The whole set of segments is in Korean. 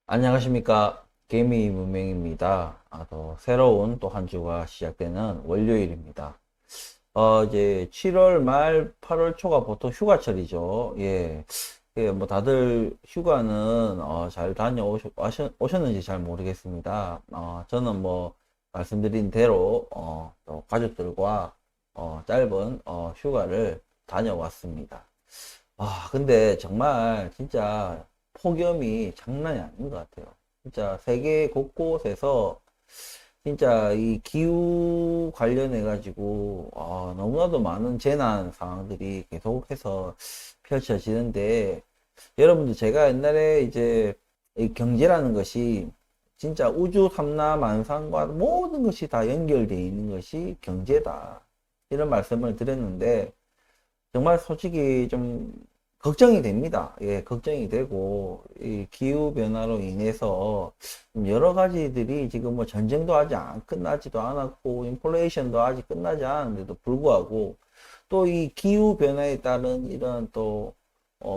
안녕하십니까. 개미 문명입니다. 또 새로운 또 한 주가 시작되는 월요일입니다. 이제 7월 말 8월 초가 보통 휴가철이죠. 예. 예, 뭐 다들 휴가는 잘 다녀오셨는지 잘 모르겠습니다. 저는 뭐 말씀드린 대로 또 가족들과 짧은 휴가를 다녀왔습니다. 근데 정말 진짜 폭염이 장난이 아닌 것 같아요. 진짜 세계 곳곳에서 진짜 이 기후 관련해 가지고 너무나도 많은 재난 상황들이 계속해서 펼쳐지는데, 여러분들 제가 옛날에 이제 이 경제라는 것이 진짜 우주 삼라만상과 모든 것이 다 연결되어 있는 것이 경제다, 이런 말씀을 드렸는데, 정말 솔직히 좀 걱정이 됩니다. 예, 걱정이 되고, 이 기후변화로 인해서 여러 가지들이 지금 뭐 전쟁도 아직 끝나지도 않았고, 인플레이션도 아직 끝나지 않았는데도 불구하고, 또 이 기후변화에 따른 이런 또,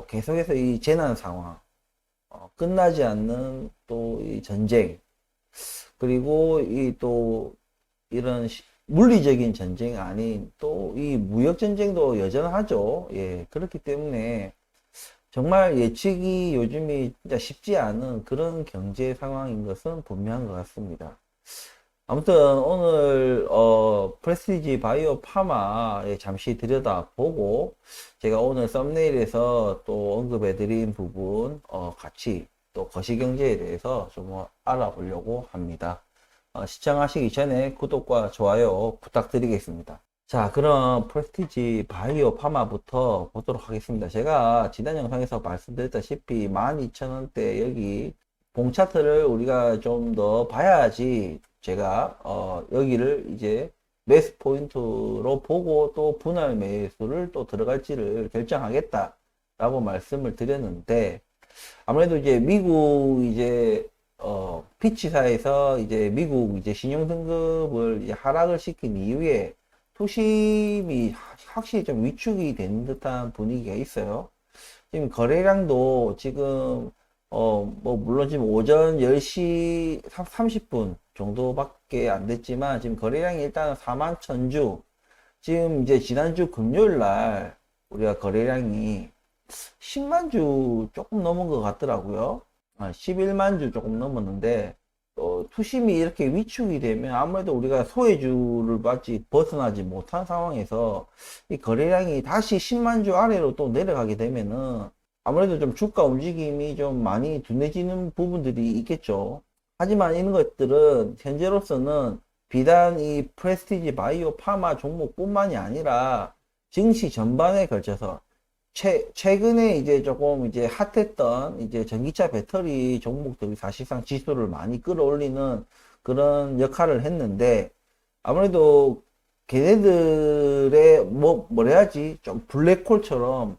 계속해서 이 재난 상황, 끝나지 않는 또 이 전쟁, 그리고 이 또 이런 물리적인 전쟁이 아닌 또 이 무역 전쟁도 여전하죠. 예, 그렇기 때문에 정말 예측이 요즘이 진짜 쉽지 않은 그런 경제 상황인 것은 분명한 것 같습니다. 아무튼 오늘 프레스티지 바이오 파마에 잠시 들여다보고, 제가 오늘 썸네일에서 또 언급해 드린 부분 같이 또 거시경제에 대해서 좀 알아보려고 합니다. 시청하시기 전에 구독과 좋아요 부탁드리겠습니다. 자, 그럼 프레스티지 바이오 파마부터 보도록 하겠습니다. 제가 지난 영상에서 말씀드렸다시피 12,000원대 여기 봉 차트를 우리가 좀 더 봐야지 제가 여기를 이제 매수 포인트로 보고 또 분할 매수를 또 들어갈지를 결정하겠다 라고 말씀을 드렸는데, 아무래도 이제 미국 이제 피치사에서 이제 미국 이제 신용 등급을 이제 하락을 시킨 이후에 투심이 확실히 좀 위축이 된 듯한 분위기가 있어요. 지금 거래량도 지금 뭐 물론 지금 오전 10시 30분 정도밖에 안 됐지만, 지금 거래량이 일단 4만 1000주, 지금 이제 지난주 금요일 날 우리가 거래량이 10만 주 조금 넘은 것 같더라고요. 11만 주 조금 넘었는데, 투심이 이렇게 위축이 되면 아무래도 우리가 소외주를 받지 벗어나지 못한 상황에서 이 거래량이 다시 10만 주 아래로 또 내려가게 되면은 아무래도 좀 주가 움직임이 좀 많이 둔해지는 부분들이 있겠죠. 하지만 이런 것들은 현재로서는 비단 이 프레스티지 바이오 파마 종목뿐만이 아니라 증시 전반에 걸쳐서 최근에 이제 조금 이제 핫했던 이제 전기차 배터리 종목들이 사실상 지수를 많이 끌어올리는 그런 역할을 했는데, 아무래도 걔네들의 뭐라 해야지, 좀 블랙홀처럼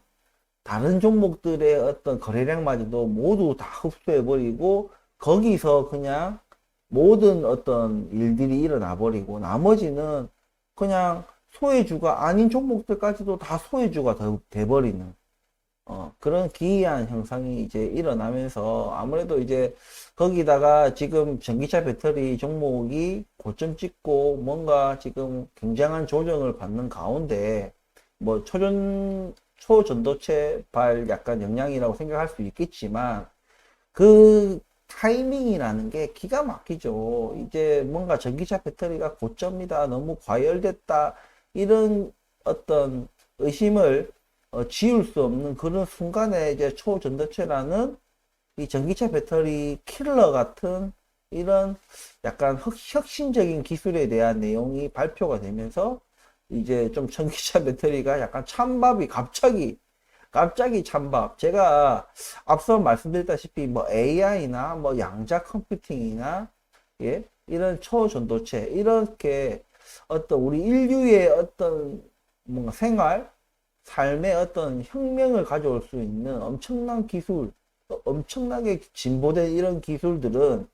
다른 종목들의 어떤 거래량마저도 모두 다 흡수해버리고, 거기서 그냥 모든 어떤 일들이 일어나 버리고, 나머지는 그냥 소외주가 아닌 종목들까지도 다 소외주가 돼버리는 그런 기이한 현상이 이제 일어나면서, 아무래도 이제 거기다가 지금 전기차 배터리 종목이 고점 찍고 뭔가 지금 굉장한 조정을 받는 가운데, 뭐 초전도체 발 약간 영향이라고 생각할 수 있겠지만, 그 타이밍이라는 게 기가 막히죠. 이제 뭔가 전기차 배터리가 고점이다, 너무 과열됐다, 이런 어떤 의심을 지울 수 없는 그런 순간에 이제 초전도체라는 이 전기차 배터리 킬러 같은 이런 약간 혁신적인 기술에 대한 내용이 발표가 되면서, 이제 좀 전기차 배터리가 약간 찬밥이 갑자기 찬밥. 제가 앞서 말씀드렸다시피 뭐 AI나 뭐 양자 컴퓨팅이나, 예, 이런 초전도체 이렇게 어떤 우리 인류의 어떤 뭔가 삶의 어떤 혁명을 가져올 수 있는 엄청난 기술, 엄청나게 진보된 이런 기술들은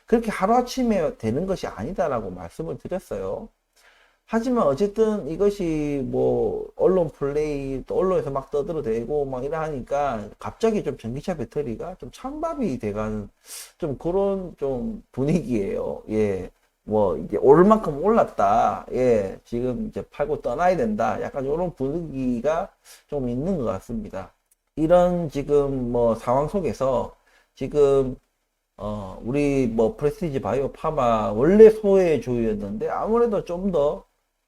그렇게 하루아침에 되는 것이 아니다라고 말씀을 드렸어요. 하지만 어쨌든 이것이 뭐 언론 플레이 또 언론에서 막 떠들어대고 막 이러 하니까 갑자기 좀 전기차 배터리가 좀 찬밥이 돼가는 좀 그런 좀 분위기예요. 예. 뭐 이제 오를 만큼 올랐다. 예. 지금 이제 팔고 떠나야 된다. 약간 이런 분위기가 좀 있는 것 같습니다. 이런 지금 뭐 상황 속에서 지금 우리 뭐 프레스티지 바이오 파마 원래 소외주였는데 아무래도 좀 더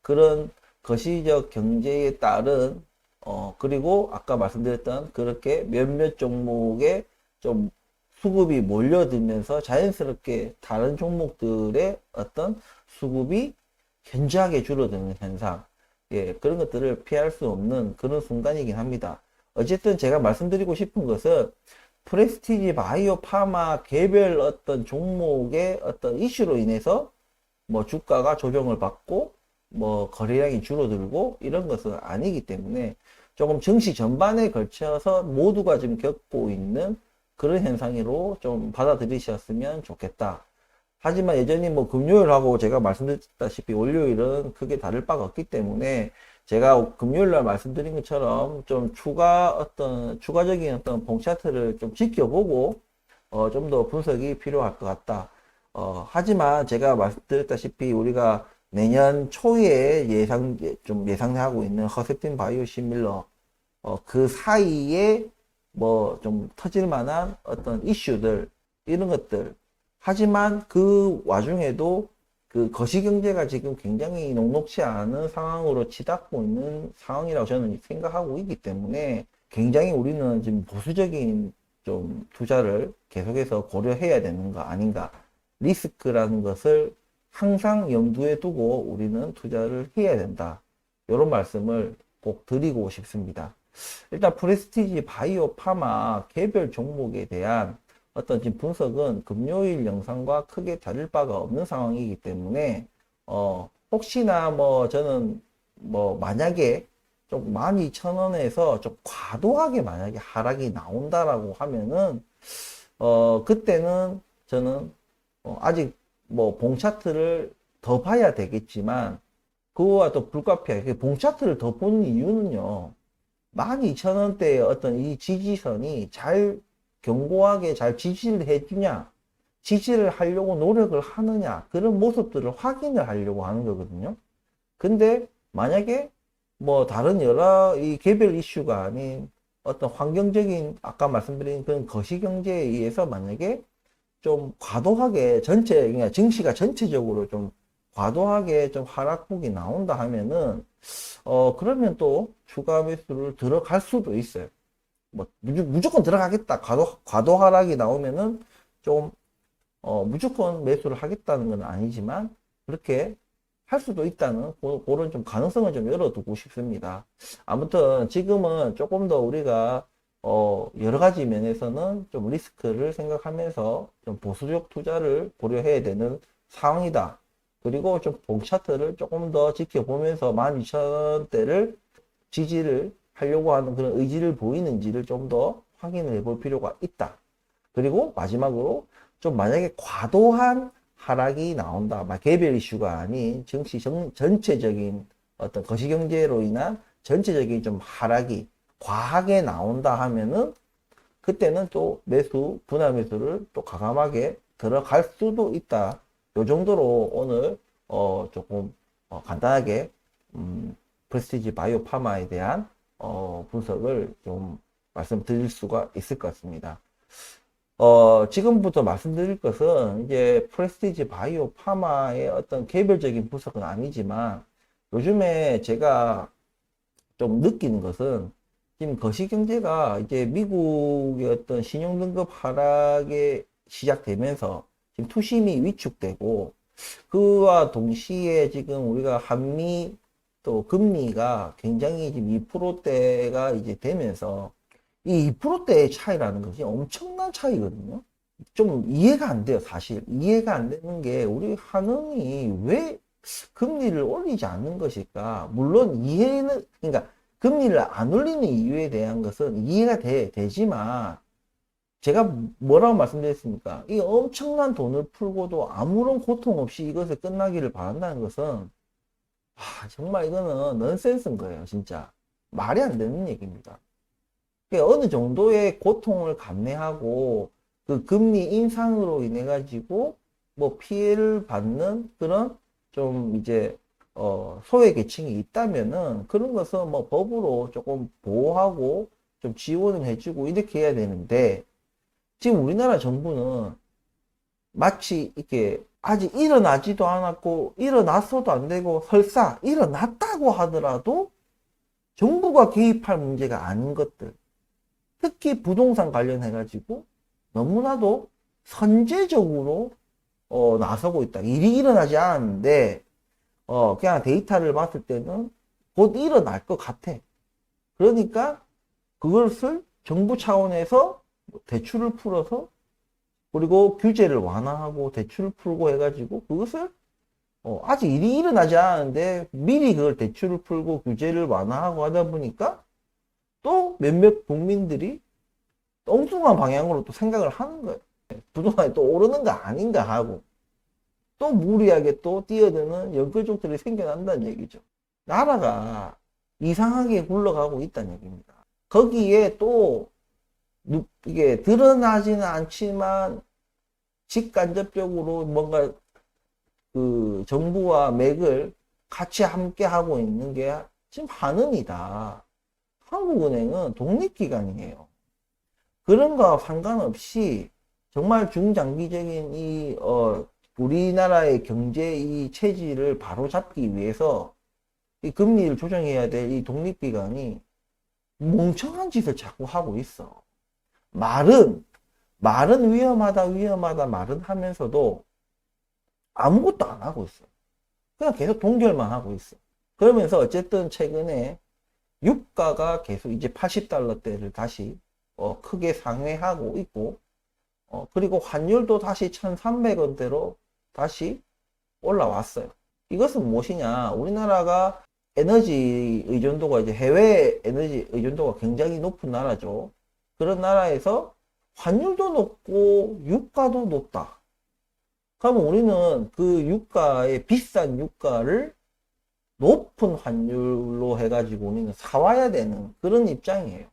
그런 거시적 경제에 따른 그리고 아까 말씀드렸던 그렇게 몇몇 종목에 좀 수급이 몰려들면서 자연스럽게 다른 종목들의 어떤 수급이 현저하게 줄어드는 현상, 예, 그런 것들을 피할 수 없는 그런 순간이긴 합니다. 어쨌든 제가 말씀드리고 싶은 것은 프레스티지 바이오 파마 개별 어떤 종목의 어떤 이슈로 인해서 뭐 주가가 조정을 받고 뭐 거래량이 줄어들고 이런 것은 아니기 때문에 조금 증시 전반에 걸쳐서 모두가 지금 겪고 있는 그런 현상으로 좀 받아들이셨으면 좋겠다. 하지만 여전히 뭐 금요일하고 제가 말씀드렸다시피 월요일은 크게 다를 바가 없기 때문에 제가 금요일 날 말씀드린 것처럼 좀 추가적인 어떤 봉 차트를 좀 지켜보고 좀 더 분석이 필요할 것 같다. 하지만 제가 말씀드렸다시피 우리가 내년 초에 좀 예상하고 있는 허세핀 바이오시밀러 그 사이에 뭐 좀 터질 만한 어떤 이슈들 이런 것들, 하지만 그 와중에도 그 거시경제가 지금 굉장히 녹록치 않은 상황으로 치닫고 있는 상황이라고 저는 생각하고 있기 때문에 굉장히 우리는 지금 보수적인 좀 투자를 계속해서 고려해야 되는 거 아닌가. 리스크라는 것을 항상 염두에 두고 우리는 투자를 해야 된다. 이런 말씀을 꼭 드리고 싶습니다. 일단 프레스티지 바이오 파마 개별 종목에 대한 어떤 지금 분석은 금요일 영상과 크게 다를 바가 없는 상황이기 때문에 혹시나 뭐 저는 뭐 만약에 좀 12,000원에서 좀 과도하게 만약에 하락이 나온다라고 하면은 그때는 저는 아직 뭐 봉 차트를 더 봐야 되겠지만 그거와 또 불가피하게 봉 차트를 더 보는 이유는요. 12,000원대의 어떤 이 지지선이 잘 견고하게 잘 지지를 해주냐, 지지를 하려고 노력을 하느냐, 그런 모습들을 확인을 하려고 하는 거거든요. 근데 만약에 뭐 다른 여러 이 개별 이슈가 아닌 어떤 환경적인 아까 말씀드린 그런 거시경제에 의해서 만약에 좀 과도하게 그냥 증시가 전체적으로 좀 과도하게 좀 하락폭이 나온다 하면은 그러면 또 추가 매수를 들어갈 수도 있어요. 뭐 무조건 들어가겠다. 과도 하락이 나오면은 좀 무조건 매수를 하겠다는 건 아니지만 그렇게 할 수도 있다는 그런 좀 가능성을 좀 열어두고 싶습니다. 아무튼 지금은 조금 더 우리가 여러 가지 면에서는 좀 리스크를 생각하면서 좀 보수적 투자를 고려해야 되는 상황이다. 그리고 좀 봉 차트를 조금 더 지켜보면서 12,000원대를 지지를 하려고 하는 그런 의지를 보이는지를 좀 더 확인을 해볼 필요가 있다. 그리고 마지막으로 좀 만약에 과도한 하락이 나온다. 개별 이슈가 아닌 증시 전체적인 어떤 거시경제로 인한 전체적인 좀 하락이 과하게 나온다 하면은 그때는 또 분할 매수를 또 과감하게 들어갈 수도 있다. 요 정도로 오늘 조금 간단하게 프레스티지 바이오 파마에 대한 분석을 좀 말씀드릴 수가 있을 것 같습니다. 지금부터 말씀드릴 것은 이제 프레스티지 바이오 파마의 어떤 개별적인 분석은 아니지만 요즘에 제가 좀 느끼는 것은 지금 거시경제가 이제 미국의 어떤 신용등급 하락에 시작되면서 지금 투심이 위축되고 그와 동시에 지금 우리가 한미 또 금리가 굉장히 지금 2%대가 이제 되면서 이 2%대의 차이라는 것이 엄청난 차이거든요. 좀 이해가 안 돼요, 사실. 이해가 안 되는 게 우리 한은이 왜 금리를 올리지 않는 것일까? 물론 이해는, 그러니까 금리를 안 올리는 이유에 대한 것은 이해가 되지만 제가 뭐라고 말씀드렸습니까? 이 엄청난 돈을 풀고도 아무런 고통 없이 이것을 끝나기를 바란다는 것은 정말 이거는 넌센스인 거예요, 진짜. 말이 안 되는 얘기입니다. 어느 정도의 고통을 감내하고 그 금리 인상으로 인해 가지고 뭐 피해를 받는 그런 좀 이제 소외 계층이 있다면은 그런 것은 뭐 법으로 조금 보호하고 좀 지원을 해주고 이렇게 해야 되는데, 지금 우리나라 정부는 마치 이렇게 아직 일어나지도 않았고 일어났어도 안 되고 설사 일어났다고 하더라도 정부가 개입할 문제가 아닌 것들, 특히 부동산 관련해 가지고 너무나도 선제적으로 나서고 있다. 일이 일어나지 않았는데 그냥 데이터를 봤을 때는 곧 일어날 것 같아. 그러니까 그것을 정부 차원에서 대출을 풀어서, 그리고 규제를 완화하고 대출을 풀고 해가지고 그것을 아직 일이 일어나지 않았는데 미리 그걸 대출을 풀고 규제를 완화하고 하다 보니까 또 몇몇 국민들이 엉뚱한 방향으로 또 생각을 하는 거예요. 부동산이 또 오르는 거 아닌가 하고 또 무리하게 또 뛰어드는 연끌족들이 생겨난다는 얘기죠. 나라가 이상하게 굴러가고 있다는 얘기입니다. 거기에 또 이게 드러나지는 않지만 직간접적으로 뭔가 그 정부와 맥을 같이 함께 하고 있는 게 지금 한은이다. 한국은행은 독립기관이에요. 그런 거와 상관없이 정말 중장기적인 우리나라의 경제 이 체질을 바로잡기 위해서 이 금리를 조정해야 될 이 독립기관이 멍청한 짓을 자꾸 하고 있어. 말은 위험하다 말은 하면서도 아무것도 안 하고 있어. 그냥 계속 동결만 하고 있어. 그러면서 어쨌든 최근에 유가가 계속 이제 80달러대를 다시 크게 상회하고 있고, 그리고 환율도 다시 1300원대로 다시 올라왔어요. 이것은 무엇이냐? 우리나라가 에너지 의존도가 이제 해외 에너지 의존도가 굉장히 높은 나라죠. 그런 나라에서 환율도 높고 유가도 높다. 그러면 우리는 그 유가의 비싼 유가를 높은 환율로 해가지고 우리는 사와야 되는 그런 입장이에요.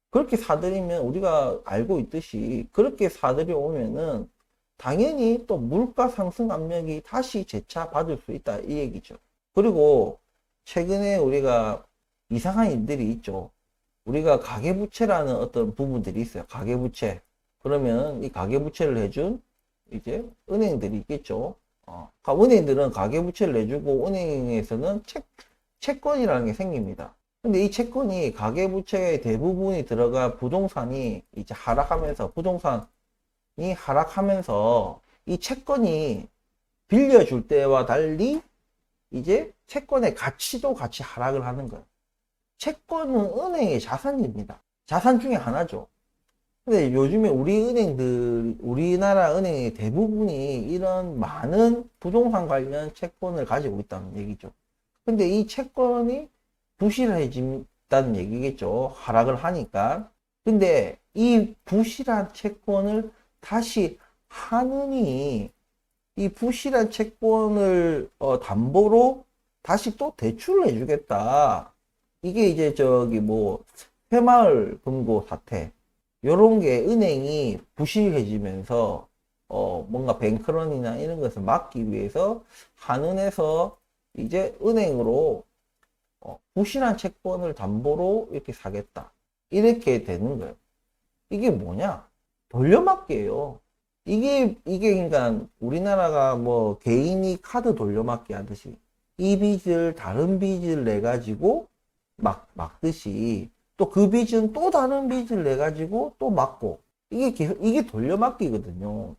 그렇게 사들이면 우리가 알고 있듯이 그렇게 사들여 오면은 당연히 또 물가 상승 압력이 다시 재차 받을 수 있다 이 얘기죠. 그리고 최근에 우리가 이상한 일들이 있죠. 우리가 가계부채라는 어떤 부분들이 있어요. 가계부채. 그러면 이 가계부채를 해준 이제 은행들이 있겠죠. 은행들은 가계부채를 내주고 은행에서는 채권이라는 게 생깁니다. 근데 이 채권이 가계부채의 대부분이 들어가 부동산이 이제 하락하면서, 부동산이 하락하면서 이 채권이 빌려줄 때와 달리 이제 채권의 가치도 같이 하락을 하는 거예요. 채권은 은행의 자산입니다. 자산 중에 하나죠. 근데 요즘에 우리나라 은행의 대부분이 이런 많은 부동산 관련 채권을 가지고 있다는 얘기죠. 근데 이 채권이 부실해진다는 얘기겠죠. 하락을 하니까. 근데 이 부실한 채권을 다시 한은이 이 부실한 채권을 담보로 다시 또 대출을 해주겠다. 이게 이제 새마을 금고 사태, 요런 게 은행이 부실해지면서 뭔가 뱅크런이나 이런 것을 막기 위해서 한은에서 이제 은행으로 부실한 채권을 담보로 이렇게 사겠다, 이렇게 되는 거예요. 이게 뭐냐? 돌려막기예요. 이게 그러니까 우리나라가 뭐 개인이 카드 돌려막기 하듯이 이 빚을 다른 빚을 내 가지고 막듯이, 또 그 빚은 또 다른 빚을 내 가지고 또 막고, 이게 돌려막기거든요.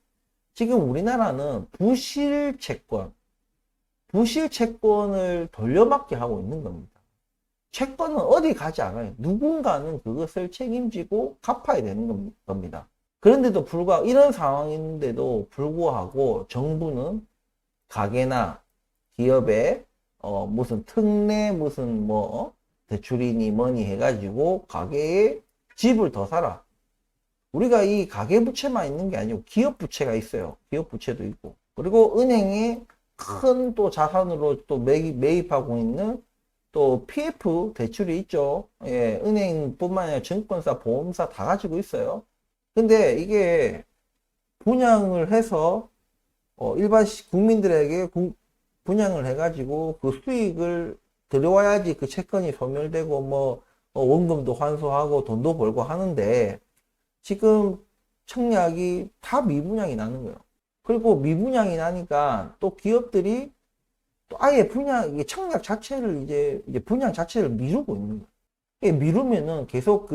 지금 우리나라는 부실 채권을 돌려막기 하고 있는 겁니다. 채권은 어디 가지 않아요. 누군가는 그것을 책임지고 갚아야 되는 겁니다. 그런데도 불구하고, 이런 상황인데도 불구하고 정부는 가게나 기업에 무슨 특례 무슨 대출이니 뭐니 해가지고 가게에 집을 더 사라. 우리가 이 가계부채만 있는 게 아니고 기업부채가 있어요. 기업부채도 있고, 그리고 은행에 큰 또 자산으로 또 매입하고 있는 또 PF 대출이 있죠. 예, 은행뿐만 아니라 증권사, 보험사 다 가지고 있어요. 근데 이게 분양을 해서 일반 국민들에게 분양을 해가지고 그 수익을 들여와야지 그 채권이 소멸되고 뭐 원금도 환수하고 돈도 벌고 하는데 지금 청약이 다 미분양이 나는 거예요. 그리고 미분양이 나니까 또 기업들이 또 아예 이게 청약 자체를 이제 분양 자체를 미루고 있는 거예요. 이게 미루면은 계속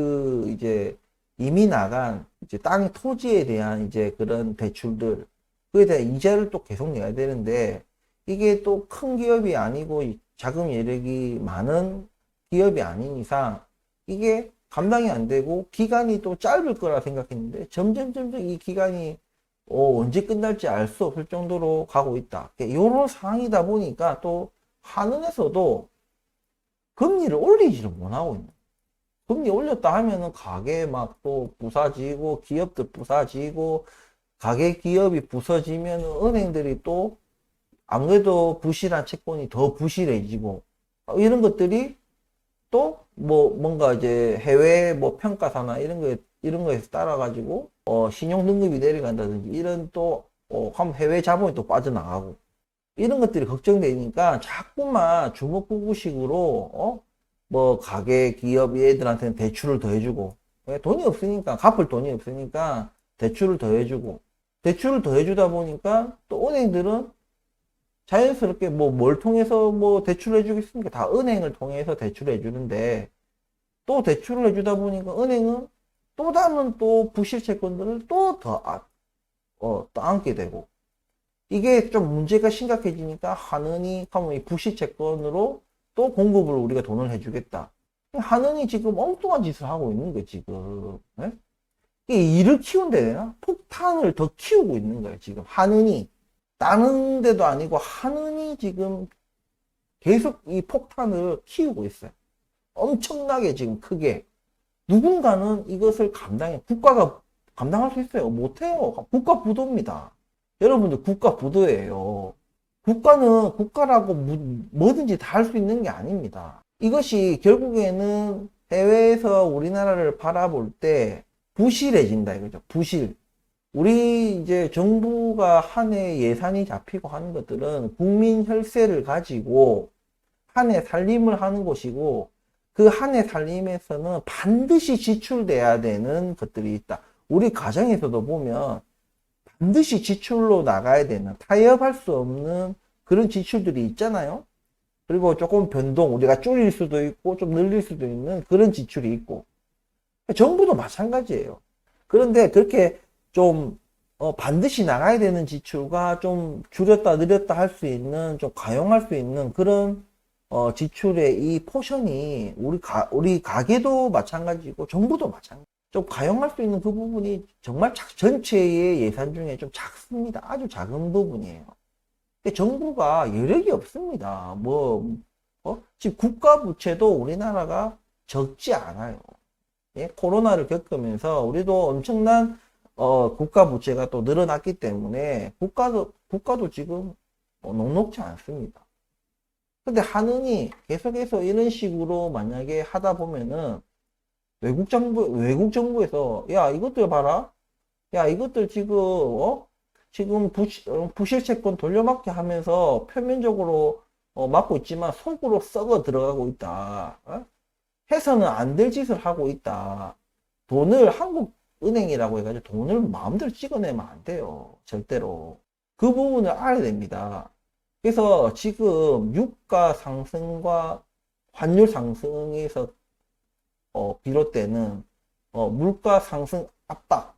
이제 이미 나간 이제 땅 토지에 대한 이제 그런 대출들, 그에 대한 이자를 또 계속 내야 되는데 이게 또 큰 기업이 아니고 자금 여력이 많은 기업이 아닌 이상 이게 감당이 안 되고 기간이 또 짧을 거라 생각했는데 점점 이 기간이 언제 끝날지 알 수 없을 정도로 가고 있다. 이런 상황이다 보니까 또 한은에서도 금리를 올리지를 못하고 있는. 금리 올렸다 하면은 가게 막 또 부서지고 기업들 부서지고 가게 기업이 부서지면은 은행들이 또 안 그래도 부실한 채권이 더 부실해지고 이런 것들이 또 뭔가 이제 해외 평가사나 이런 거에서 따라가지고 신용 등급이 내려간다든지 이런 또 하면 해외 자본이 또 빠져나가고 이런 것들이 걱정되니까 자꾸만 주먹구구식으로 가게 기업 얘들한테는 대출을 더 해주고 돈이 없으니까 갚을 돈이 없으니까 대출을 더 해주고 대출을 더 해주다 보니까 또 은행들은 자연스럽게 뭘 통해서 대출을 해주겠습니까? 다 은행을 통해서 대출을 해주는데 또 대출을 해주다 보니까 은행은 또 다른 또 부실 채권들을 또 더 떠안게 되고 이게 좀 문제가 심각해지니까 한은이 하면 이 부실 채권으로 또 공급을 우리가 돈을 해주겠다. 한은이 지금 엉뚱한 짓을 하고 있는 거예요, 지금. 네? 이게 일을 키운다 해야 되나? 폭탄을 더 키우고 있는 거예요, 지금. 한은이. 다른 데도 아니고 한은이 지금 계속 이 폭탄을 키우고 있어요. 엄청나게 지금 크게. 누군가는 이것을 국가가 감당할 수 있어요? 못해요. 국가 부도입니다. 여러분들 국가 부도예요. 국가라고 뭐든지 다 할 수 있는 게 아닙니다. 이것이 결국에는 해외에서 우리나라를 바라볼 때 부실해진다 이거죠. 부실. 우리 이제 정부가 한 해 예산이 잡히고 하는 것들은 국민 혈세를 가지고 한 해 살림을 하는 것이고 그 한 해 살림에서는 반드시 지출돼야 되는 것들이 있다. 우리 가정에서도 보면 반드시 지출로 나가야 되는 타협할 수 없는 그런 지출들이 있잖아요. 그리고 조금 변동 우리가 줄일 수도 있고 좀 늘릴 수도 있는 그런 지출이 있고 정부도 마찬가지예요. 그런데 그렇게 좀 반드시 나가야 되는 지출과 좀 줄였다 늘렸다 할 수 있는 좀 가용할 수 있는 그런 지출의 이 포션이 우리 가게도 마찬가지고 정부도 마찬가지. 좀 가용할 수 있는 그 부분이 정말 전체의 예산 중에 좀 작습니다. 아주 작은 부분이에요. 근데 정부가 여력이 없습니다. 지금 국가 부채도 우리나라가 적지 않아요. 예? 코로나를 겪으면서 우리도 엄청난 국가 부채가 또 늘어났기 때문에 국가도 지금 녹록지 않습니다. 근데 한은이 계속해서 이런 식으로 만약에 하다 보면은 외국 정부에서 야 이것들 봐라, 야 이것들 지금 부실 채권 돌려막기 하면서 표면적으로 막고 있지만 속으로 썩어 들어가고 있다. 해서는 안 될 짓을 하고 있다. 돈을 한국은행이라고 해가지고 돈을 마음대로 찍어내면 안 돼요. 절대로. 그 부분을 알아야 됩니다. 그래서 지금 유가 상승과 환율 상승에서 비롯되는 물가 상승 압박.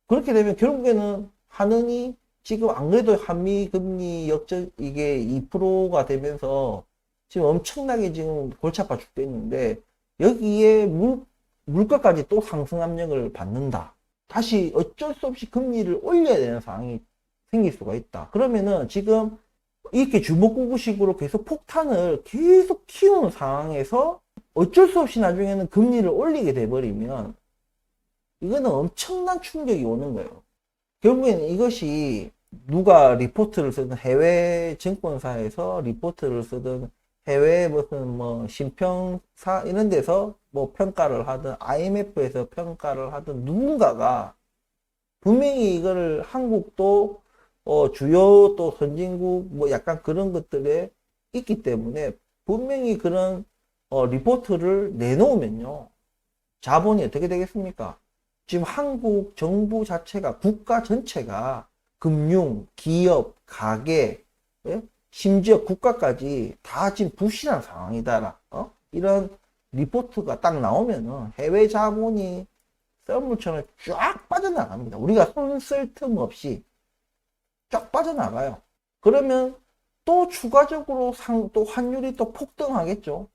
그렇게 되면 결국에는 한은이 지금 안 그래도 한미 금리 역전 이게 2%가 되면서 지금 엄청나게 지금 골치 아파 죽겠는데 여기에 물가까지 또 상승 압력을 받는다. 다시 어쩔 수 없이 금리를 올려야 되는 상황이 생길 수가 있다. 그러면은 지금 이렇게 주먹구구식으로 계속 폭탄을 계속 키우는 상황에서 어쩔 수 없이 나중에는 금리를 올리게 돼버리면 이거는 엄청난 충격이 오는 거예요. 결국에는 이것이 누가 리포트를 쓰든 해외 증권사에서 리포트를 쓰든 해외 무슨 뭐 신평사 이런 데서 뭐 평가를 하든 IMF에서 평가를 하든 누군가가 분명히 이거를 한국도 주요 또 선진국 뭐 약간 그런 것들에 있기 때문에 분명히 그런 리포트를 내놓으면요. 자본이 어떻게 되겠습니까? 지금 한국 정부 자체가 국가 전체가 금융, 기업, 가계, 예? 심지어 국가까지 다 지금 부실한 상황이다. 이런 리포트가 딱 나오면은 해외 자본이 썰물처럼 쫙 빠져나갑니다. 우리가 손 쓸 틈 없이 쫙 빠져나가요. 그러면 또 추가적으로 또 환율이 또 폭등하겠죠.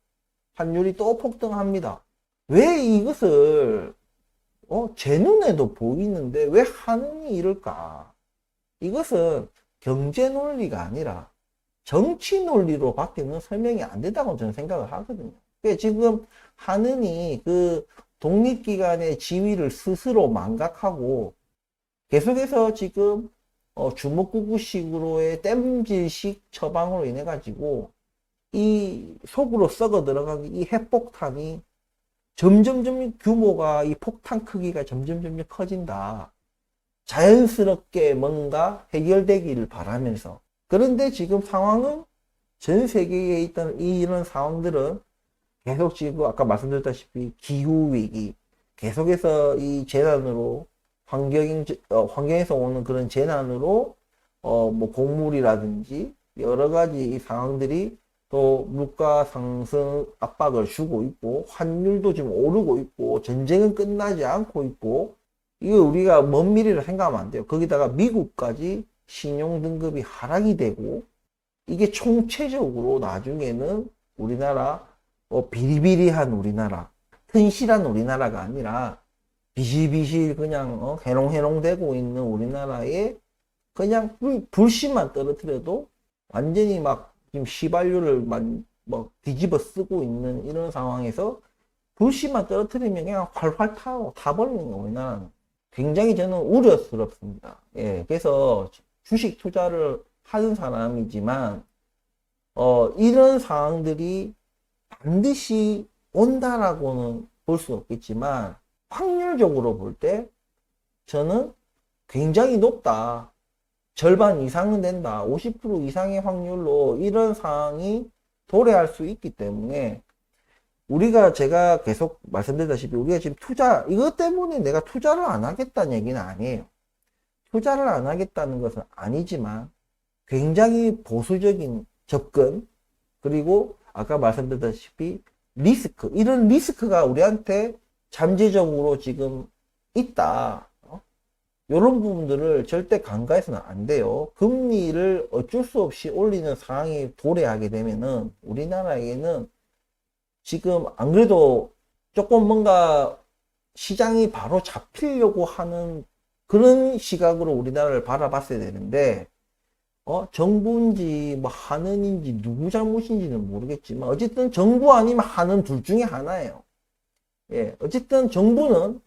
환율이 또 폭등합니다. 왜 이것을 제 눈에도 보이는데 왜 하느니 이럴까? 이것은 경제 논리가 아니라 정치 논리로 밖에는 설명이 안 된다고 저는 생각을 하거든요. 지금 하느니 그 독립기관의 지위를 스스로 망각하고 계속해서 지금 주먹구구식으로의 땜질식 처방으로 인해 가지고 이 속으로 썩어 들어간 이 핵폭탄이 점점 규모가 이 폭탄 크기가 점점 커진다. 자연스럽게 뭔가 해결되기를 바라면서. 그런데 지금 상황은 전 세계에 있던 이런 상황들은 계속 지금 아까 말씀드렸다시피 기후위기, 계속해서 이 재난으로 환경에서 오는 그런 재난으로 뭐 곡물이라든지 여러 가지 이 상황들이 또 물가 상승 압박을 주고 있고 환율도 지금 오르고 있고 전쟁은 끝나지 않고 있고 이거 우리가 먼 미래를 생각하면 안 돼요. 거기다가 미국까지 신용 등급이 하락이 되고 이게 총체적으로 나중에는 우리나라 비리비리한 우리나라 튼실한 우리나라가 아니라 비실비실 그냥 해롱해롱 되고 있는 우리나라에 그냥 불씨만 떨어뜨려도 완전히 막 지금 시발률을 막 뒤집어 쓰고 있는 이런 상황에서 불씨만 떨어뜨리면 그냥 활활 타버리는 거예요. 우리나라는 굉장히 저는 우려스럽습니다. 예, 그래서 주식 투자를 하는 사람이지만 이런 상황들이 반드시 온다라고는 볼 수 없겠지만 확률적으로 볼 때 저는 굉장히 높다. 절반 이상은 된다. 50% 이상의 확률로 이런 상황이 도래할 수 있기 때문에 제가 계속 말씀드렸다시피 우리가 지금 이것 때문에 내가 투자를 안 하겠다는 얘기는 아니에요. 투자를 안 하겠다는 것은 아니지만 굉장히 보수적인 접근 그리고 아까 말씀드렸다시피 이런 리스크가 우리한테 잠재적으로 지금 있다. 이런 부분들을 절대 간과해서는 안 돼요. 금리를 어쩔 수 없이 올리는 상황이 도래하게 되면은 우리나라에는 지금 안 그래도 조금 뭔가 시장이 바로 잡히려고 하는 그런 시각으로 우리나라를 바라봤어야 되는데 정부인지 뭐 하는인지 누구 잘못인지는 모르겠지만 어쨌든 정부 아니면 하는 둘 중에 하나예요. 예, 어쨌든 정부는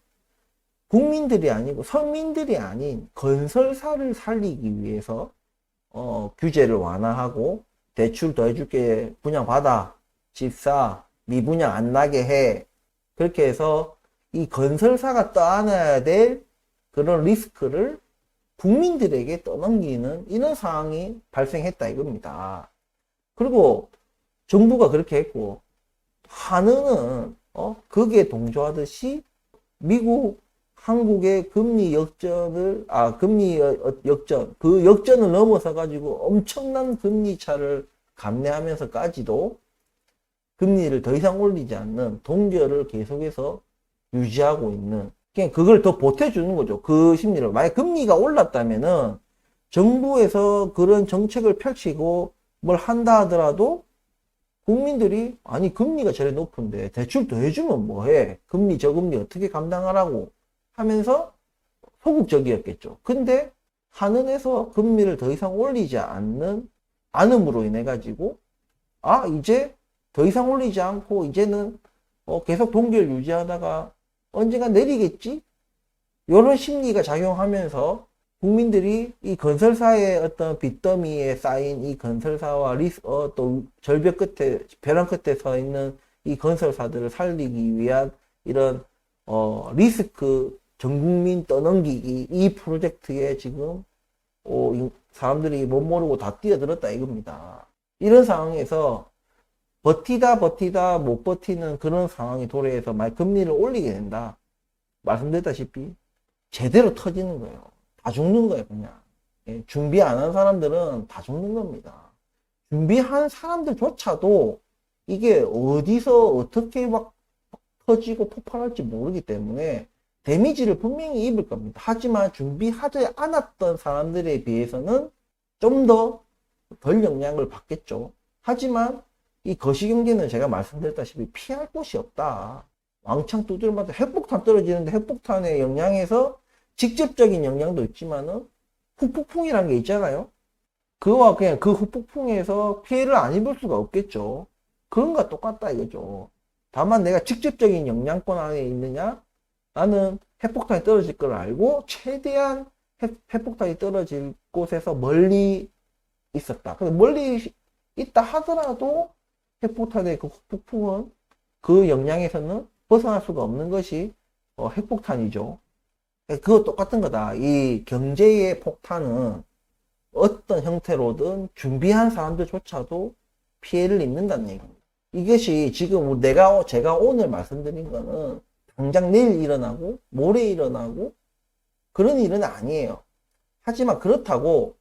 국민들이 아니고 서민들이 아닌 건설사를 살리기 위해서 규제를 완화하고 대출 더 해줄게 분양받아 집사 미분양 안 나게 해 그렇게 해서 이 건설사가 떠안아야 될 그런 리스크를 국민들에게 떠넘기는 이런 상황이 발생했다 이겁니다. 그리고 정부가 그렇게 했고 한은은 거기에 동조하듯이 미국 한국의 금리 역전을 그 역전을 넘어서 가지고 엄청난 금리 차를 감내하면서까지도 금리를 더 이상 올리지 않는 동결을 계속해서 유지하고 있는 그냥 그걸 더 보태주는 거죠. 그 심리를. 만약 금리가 올랐다면은 정부에서 그런 정책을 펼치고 뭘 한다 하더라도 국민들이 아니 금리가 저래 높은데 대출 더 해주면 뭐해 금리 저금리 어떻게 감당하라고 하면서 소극적이었겠죠. 근데 한은에서 금리를 더 이상 올리지 않음으로 인해 가지고 이제 더 이상 올리지 않고 이제는 계속 동결 유지하다가 언젠가 내리겠지? 이런 심리가 작용하면서 국민들이 이 건설사의 어떤 빚더미에 쌓인 이 건설사와 또 절벽 끝에, 벼랑 끝에 서 있는 이 건설사들을 살리기 위한 이런, 리스크 전 국민 떠넘기기 이 프로젝트에 지금, 사람들이 못 모르고 다 뛰어들었다 이겁니다. 이런 상황에서 버티다 못 버티는 그런 상황이 도래해서 만약 금리를 올리게 된다. 말씀드렸다시피 제대로 터지는 거예요. 다 죽는 거예요, 그냥. 예, 준비 안 한 사람들은 다 죽는 겁니다. 준비한 사람들조차도 이게 어디서 어떻게 막 터지고 폭발할지 모르기 때문에 데미지를 분명히 입을 겁니다. 하지만 준비하지 않았던 사람들에 비해서는 좀 더 덜 영향을 받겠죠. 하지만 이 거시경제는 제가 말씀드렸다시피 피할 곳이 없다. 왕창 두드려맞아 핵폭탄 떨어지는데 핵폭탄의 영향에서 직접적인 영향도 있지만은 후폭풍이라는 게 있잖아요. 그와 그냥 그 후폭풍에서 피해를 안 입을 수가 없겠죠. 그런 거와 똑같다 이거죠. 다만 내가 직접적인 영향권 안에 있느냐? 나는 핵폭탄이 떨어질 걸 알고 최대한 핵폭탄이 떨어질 곳에서 멀리 있었다. 근데 멀리 있다 하더라도 핵폭탄의 그 후폭풍은 그 영향에서는 벗어날 수가 없는 것이 핵폭탄이죠. 그거 똑같은 거다. 이 경제의 폭탄은 어떤 형태로든 준비한 사람들조차도 피해를 입는다는 얘기입니다. 이것이 지금 제가 오늘 말씀드린 거는 당장 내일 일어나고 모레 일어나고 그런 일은 아니에요. 하지만 그렇다고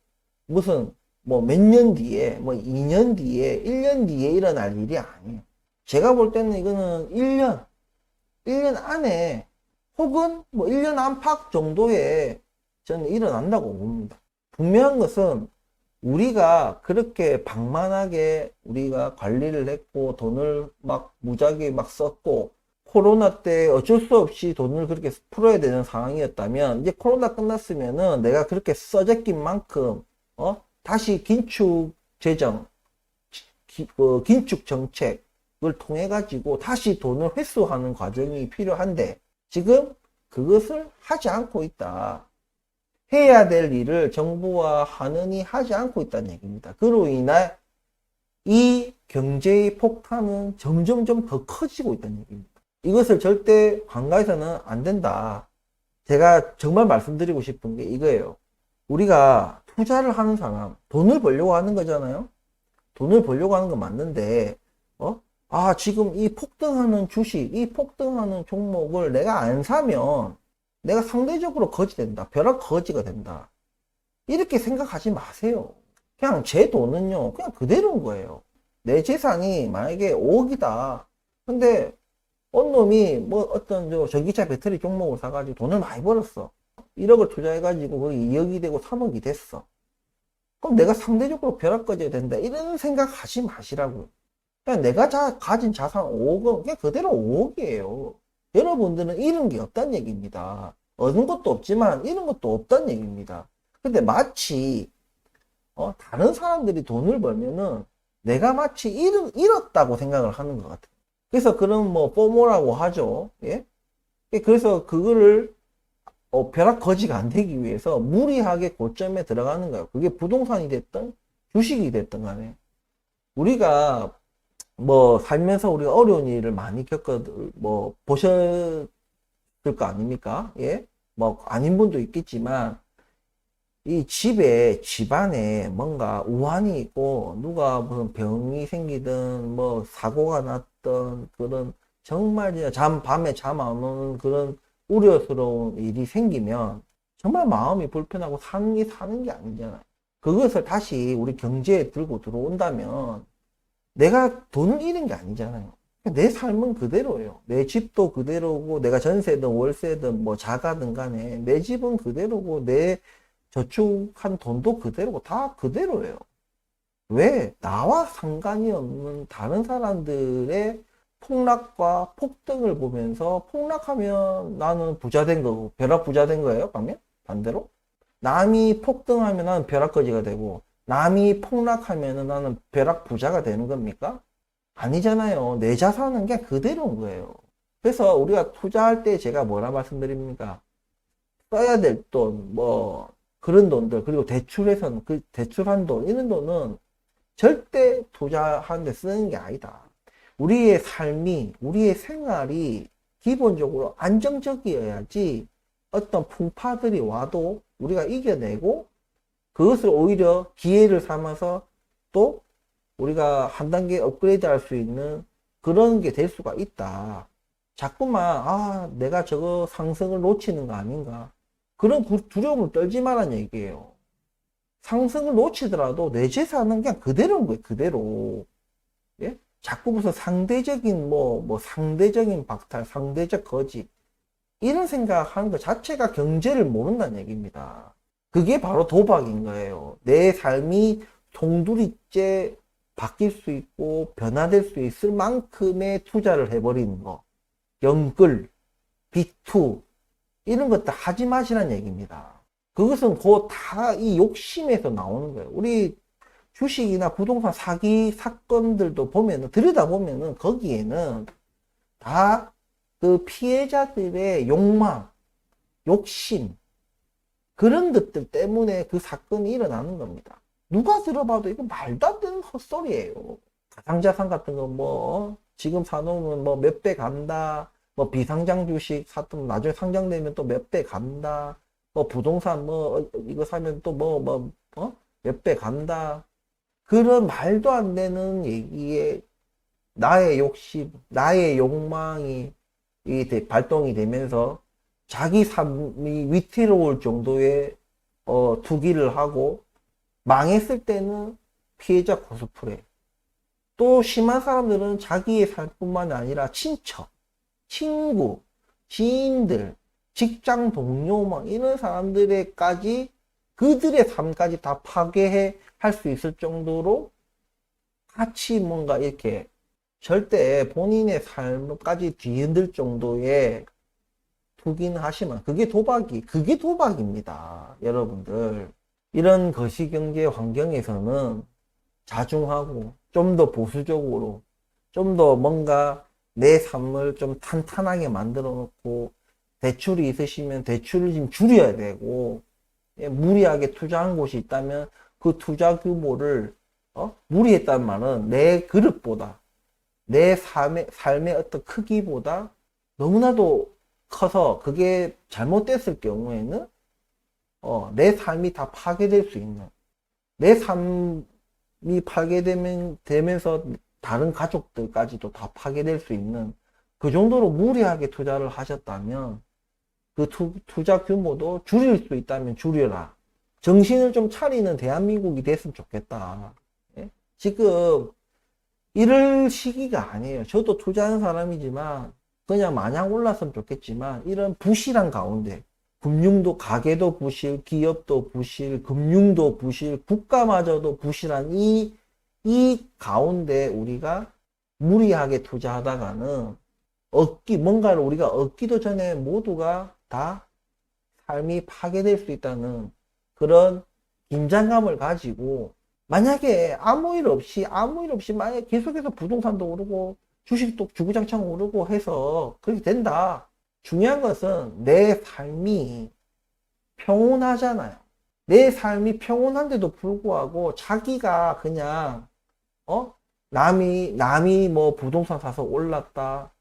무슨 뭐 몇 년 뒤에 뭐 2년 뒤에 1년 뒤에 일어날 일이 아니에요. 제가 볼 때는 이거는 1년 안에 혹은 뭐 1년 안팎 정도에 저는 일어난다고 봅니다. 분명한 것은 우리가 그렇게 방만하게 우리가 관리를 했고 돈을 막 무지하게 막 썼고 코로나 때 어쩔 수 없이 돈을 그렇게 풀어야 되는 상황이었다면 이제 코로나 끝났으면은 내가 그렇게 써제낀 만큼 다시 긴축 재정, 긴축 정책을 통해 가지고 다시 돈을 회수하는 과정이 필요한데 지금 그것을 하지 않고 있다. 해야 될 일을 정부와 하느니 하지 않고 있다는 얘기입니다. 그로 인해 이 경제의 폭탄은 점점점 더 커지고 있다는 얘기입니다. 이것을 절대 간과해서는 안 된다. 제가 정말 말씀드리고 싶은 게 이거예요. 우리가 투자를 하는 사람, 돈을 벌려고 하는 거잖아요. 돈을 벌려고 하는 거 맞는데 지금 이 폭등하는 주식, 이 폭등하는 종목을 내가 안 사면 내가 상대적으로 거지 된다. 벼락 거지가 된다. 이렇게 생각하지 마세요. 그냥 제 돈은요, 그냥 그대로인 거예요. 내 재산이 만약에 5억이다. 근데 어느 놈이 뭐 어떤 전기차 배터리 종목을 사가지고 돈을 많이 벌었어. 1억을 투자해가지고 거기 2억이 되고 3억이 됐어. 그럼 내가 상대적으로 벼락 거지가 된다. 이런 생각 하지 마시라고요. 그냥 내가 가진 자산 5억은 그냥 그대로 5억이에요. 여러분들은 잃은 게 없다는 얘기입니다. 얻은 것도 없지만 잃은 것도 없다는 얘기입니다. 근데 마치 다른 사람들이 돈을 벌면은 내가 마치 잃었다고 생각을 하는 것 같아요. 그래서 그런 뭐 포모라고 하죠. 예? 그래서 그거를 벼락 거지가 안 되기 위해서 무리하게 고점에 들어가는 거예요. 그게 부동산이 됐든 주식이 됐든 간에 우리가 뭐 살면서 우리가 어려운 일을 많이 보셨을 거 아닙니까? 예? 뭐 아닌 분도 있겠지만 이 집안에 뭔가 우환이 있고 누가 무슨 병이 생기든 뭐 사고가 났던 그런 정말 밤에 잠 안 오는 그런 우려스러운 일이 생기면 정말 마음이 불편하고 사는 게 아니잖아요. 그것을 다시 우리 경제에 들고 들어온다면 내가 돈을 잃은 게 아니잖아요. 내 삶은 그대로예요. 내 집도 그대로고 내가 전세든 월세든 뭐 자가든 간에 내 집은 그대로고 내 저축한 돈도 그대로고 다 그대로예요. 왜? 나와 상관이 없는 다른 사람들의 폭락과 폭등을 보면서 폭락하면 나는 부자 된 거고 벼락 부자 된 거예요? 그러면 반대로? 남이 폭등하면 나는 벼락 거지가 되고 남이 폭락하면 나는 벼락 부자가 되는 겁니까? 아니잖아요. 내 자산은 그냥 그대로인 거예요. 그래서 우리가 투자할 때 제가 뭐라 말씀드립니까? 써야 될 돈, 그런 돈들, 그리고 대출에서는 그 대출한 돈, 이런 돈은 절대 투자하는 데 쓰는 게 아니다. 우리의 삶이, 우리의 생활이 기본적으로 안정적이어야지 어떤 풍파들이 와도 우리가 이겨내고 그것을 오히려 기회를 삼아서 또 우리가 한 단계 업그레이드 할 수 있는 그런 게 될 수가 있다. 자꾸만 내가 저거 상승을 놓치는 거 아닌가, 그런 두려움을 떨지 말란 얘기예요. 상승을 놓치더라도 내 재산은 그냥 그대로인 거예요. 그대로. 예? 자꾸 무슨 상대적인 상대적인 박탈, 상대적 거짓, 이런 생각하는 것 자체가 경제를 모른다는 얘기입니다. 그게 바로 도박인 거예요. 내 삶이 송두리째 바뀔 수 있고 변화될 수 있을 만큼의 투자를 해버리는 거. 영끌, 비투, 이런 것도 하지 마시라는 얘기입니다. 그것은 곧 다 이 욕심에서 나오는 거예요. 우리 주식이나 부동산 사기 사건들도 보면은, 들여다보면은 거기에는 다 그 피해자들의 욕망, 욕심, 그런 것들 때문에 그 사건이 일어나는 겁니다. 누가 들어봐도 이거 말도 안 되는 헛소리예요. 가상자산 같은 거 지금 사놓으면 몇 배 간다. 비상장 주식 사면 나중에 상장되면 또 몇 배 간다. 부동산 이거 사면 또 몇 배 간다. 그런 말도 안 되는 얘기에 나의 욕심, 나의 욕망이 발동이 되면서 자기 삶이 위태로울 정도의 투기를 하고, 망했을 때는 피해자 코스프레. 또 심한 사람들은 자기의 삶뿐만 아니라 친척, 친구, 지인들, 직장 동료 이런 사람들에까지, 그들의 삶까지 다 파괴해 할 수 있을 정도로 같이 뭔가 이렇게 절대 본인의 삶까지 뒤흔들 정도의 투기는 하시면 그게 도박입니다. 여러분들. 이런 거시경제 환경에서는 자중하고 좀 더 보수적으로, 좀 더 뭔가 내 삶을 좀 탄탄하게 만들어 놓고, 대출이 있으시면 대출을 좀 줄여야 되고, 무리하게 투자한 곳이 있다면 그 투자 규모를 무리했단 말은 내 그릇보다, 내 삶의 어떤 크기보다 너무나도 커서 그게 잘못됐을 경우에는 내 삶이 다 파괴될 수 있는, 내 삶이 파괴되면서 다른 가족들까지도 다 파괴될 수 있는 그 정도로 무리하게 투자를 하셨다면 그 투자 규모도 줄일 수 있다면 줄여라. 정신을 좀 차리는 대한민국이 됐으면 좋겠다. 예? 지금 이럴 시기가 아니에요. 저도 투자하는 사람이지만 그냥 마냥 올랐으면 좋겠지만, 이런 부실한 가운데, 금융도, 가게도 부실, 기업도 부실, 금융도 부실, 국가마저도 부실한 이 가운데 우리가 무리하게 투자하다가는 뭔가를 우리가 얻기도 전에 모두가 다 삶이 파괴될 수 있다는 그런 긴장감을 가지고, 만약에 아무 일 없이 만약에 계속해서 부동산도 오르고 주식도 주구장창 오르고 해서 그렇게 된다. 중요한 것은 내 삶이 평온하잖아요. 내 삶이 평온한데도 불구하고 자기가 그냥 남이 부동산 사서 올랐다,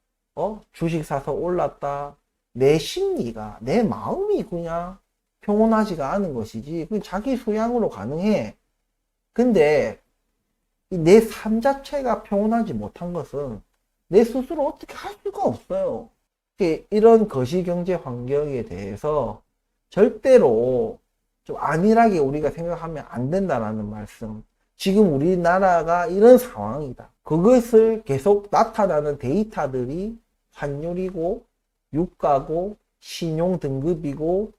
주식 사서 올랐다, 내 심리가, 내 마음이 그냥 평온하지가 않은 것이지, 그 자기 소양으로 가능해. 근데 내 삶 자체가 평온하지 못한 것은 내 스스로 어떻게 할 수가 없어요. 이런 거시경제 환경에 대해서 절대로 좀 안일하게 우리가 생각하면 안 된다라는 말씀. 지금 우리나라가 이런 상황이다. 그것을 계속 나타나는 데이터들이 환율이고, 유가고, 신용 등급이고,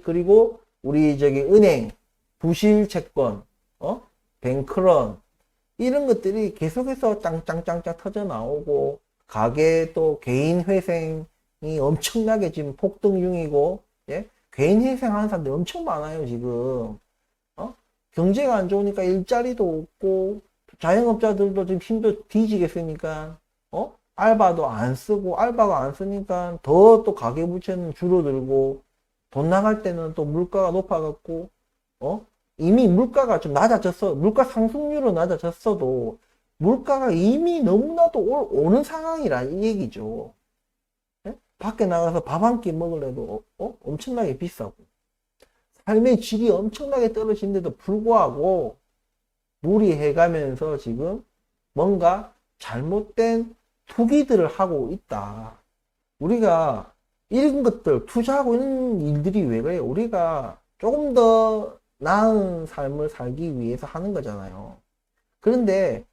그리고 우리 은행, 부실 채권, 뱅크런, 이런 것들이 계속해서 짱짱짱짱 터져 나오고, 가계 또 개인 회생이 엄청나게 지금 폭등 중이고, 예? 개인 회생하는 사람들이 엄청 많아요, 지금. 경제가 안 좋으니까 일자리도 없고, 자영업자들도 지금 힘도 뒤지겠으니까, 알바도 안 쓰고, 알바가 안 쓰니까 더 또 가계부채는 줄어들고, 돈 나갈 때는 또 물가가 높아갖고, 이미 물가가 좀 낮아졌어. 물가 상승률은 낮아졌어도, 물가가 이미 너무나도 오는 상황이라 이 얘기죠. 예? 밖에 나가서 밥 한 끼 먹으려도, 엄청나게 비싸고, 삶의 질이 엄청나게 떨어진데도 불구하고, 무리해가면서 지금 뭔가 잘못된 투기들을 하고 있다. 우리가 이런 것들 투자하고 있는 일들이 왜 그래요? 우리가 조금 더 나은 삶을 살기 위해서 하는 거잖아요. 그런데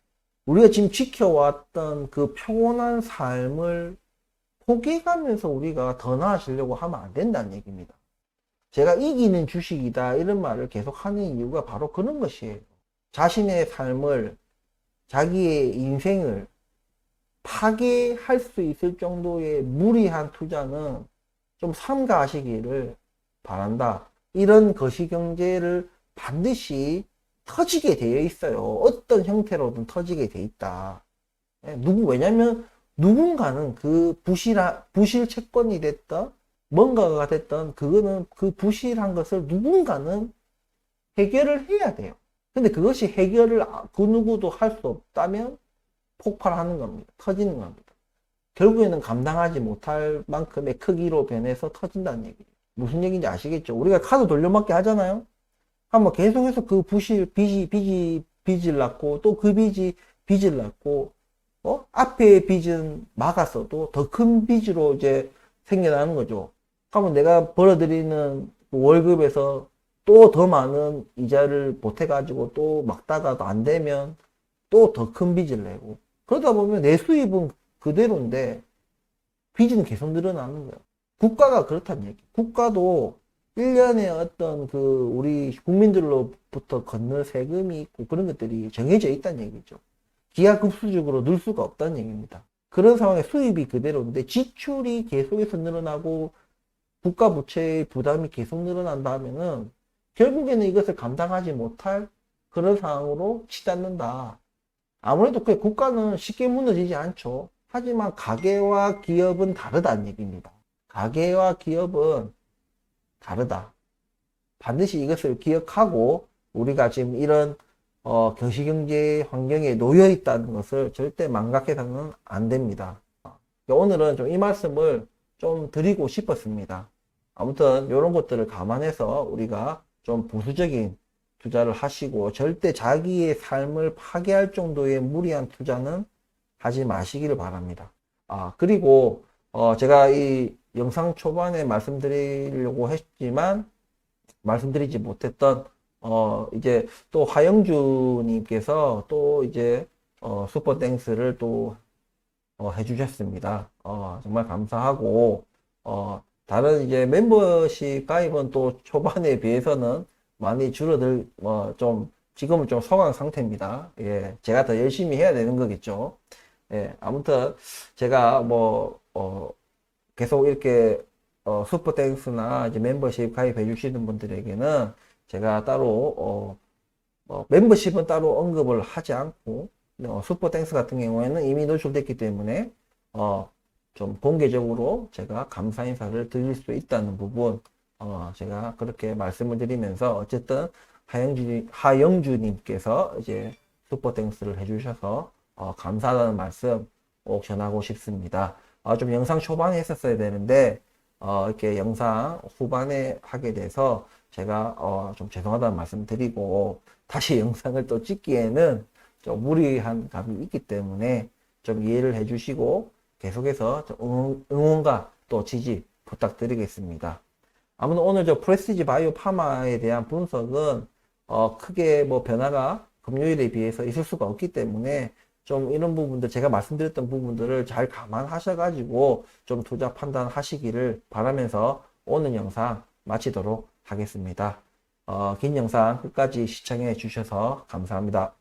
우리가 지금 지켜왔던 그 평온한 삶을 포기해가면서 우리가 더 나아지려고 하면 안 된다는 얘기입니다. 제가 이기는 주식이다 이런 말을 계속 하는 이유가 바로 그런 것이에요. 자신의 삶을, 자기의 인생을 파괴할 수 있을 정도의 무리한 투자는 좀 삼가하시기를 바란다. 이런 거시경제를 반드시 터지게 되어 있어요. 어떤 형태로든 터지게 돼 있다. 왜냐면 누군가는 그 부실 채권이 됐던 뭔가가 됐던 그거는 그 부실한 것을 누군가는 해결을 해야 돼요. 근데 그것이 해결을 그 누구도 할 수 없다면 폭발하는 겁니다. 터지는 겁니다. 결국에는 감당하지 못할 만큼의 크기로 변해서 터진다는 얘기예요. 무슨 얘기인지 아시겠죠? 우리가 카드 돌려막기 하잖아요. 한번 계속해서 그 빚을 낳고 또 그 빚을 낳고 앞에 빚은 막았어도 더 큰 빚으로 이제 생겨나는 거죠. 그러면 내가 벌어들이는 월급에서 또 더 많은 이자를 보태가지고 또 막다가도 안 되면 또 더 큰 빚을 내고 그러다 보면 내 수입은 그대로인데 빚은 계속 늘어나는 거예요. 국가가 그렇다는 얘기. 국가도 1년에 어떤 그 우리 국민들로부터 걷는 세금이 있고 그런 것들이 정해져 있다는 얘기죠. 기하급수적으로 늘 수가 없다는 얘기입니다. 그런 상황에 수입이 그대로인데 지출이 계속해서 늘어나고 국가 부채의 부담이 계속 늘어난다 하면은 결국에는 이것을 감당하지 못할 그런 상황으로 치닫는다. 아무래도 그 국가는 쉽게 무너지지 않죠. 하지만 가계와 기업은 다르다는 얘기입니다. 가계와 기업은 다르다. 반드시 이것을 기억하고 우리가 지금 이런 거시경제 환경에 놓여 있다는 것을 절대 망각해서는 안 됩니다. 오늘은 좀 이 말씀을 좀 드리고 싶었습니다. 아무튼 이런 것들을 감안해서 우리가 좀 보수적인 투자를 하시고 절대 자기의 삶을 파괴할 정도의 무리한 투자는 하지 마시기를 바랍니다. 그리고 제가 이 영상 초반에 말씀드리려고 했지만 말씀드리지 못했던 이제 또 하영주님께서 또 이제 슈퍼땡스를 또 해주셨습니다. 정말 감사하고 다른 이제 멤버십 가입은 또 초반에 비해서는 많이 줄어들 좀 지금은 좀 소강 상태입니다. 예, 제가 더 열심히 해야 되는 거겠죠. 예, 아무튼 제가 계속 이렇게 슈퍼땡스나 이제 멤버십 가입해 주시는 분들에게는 제가 따로 멤버십은 따로 언급을 하지 않고 슈퍼땡스 같은 경우에는 이미 노출됐기 때문에 좀 공개적으로 제가 감사 인사를 드릴 수 있다는 부분 제가 그렇게 말씀을 드리면서 어쨌든 하영주님께서 이제 슈퍼땡스를 해주셔서 감사하다는 말씀 꼭 전하고 싶습니다. 좀 영상 초반에 했었어야 되는데 이렇게 영상 후반에 하게 돼서 제가 좀 죄송하다는 말씀 드리고 다시 영상을 또 찍기에는 좀 무리한 감이 있기 때문에 좀 이해를 해주시고 계속해서 응원과 또 지지 부탁드리겠습니다. 아무튼 오늘 저 프레스티지 바이오 파마에 대한 분석은 크게 뭐 변화가 금요일에 비해서 있을 수가 없기 때문에 좀 이런 부분들 제가 말씀드렸던 부분들을 잘 감안하셔가지고 좀 투자 판단하시기를 바라면서 오늘 영상 마치도록 하겠습니다. 긴 영상 끝까지 시청해 주셔서 감사합니다.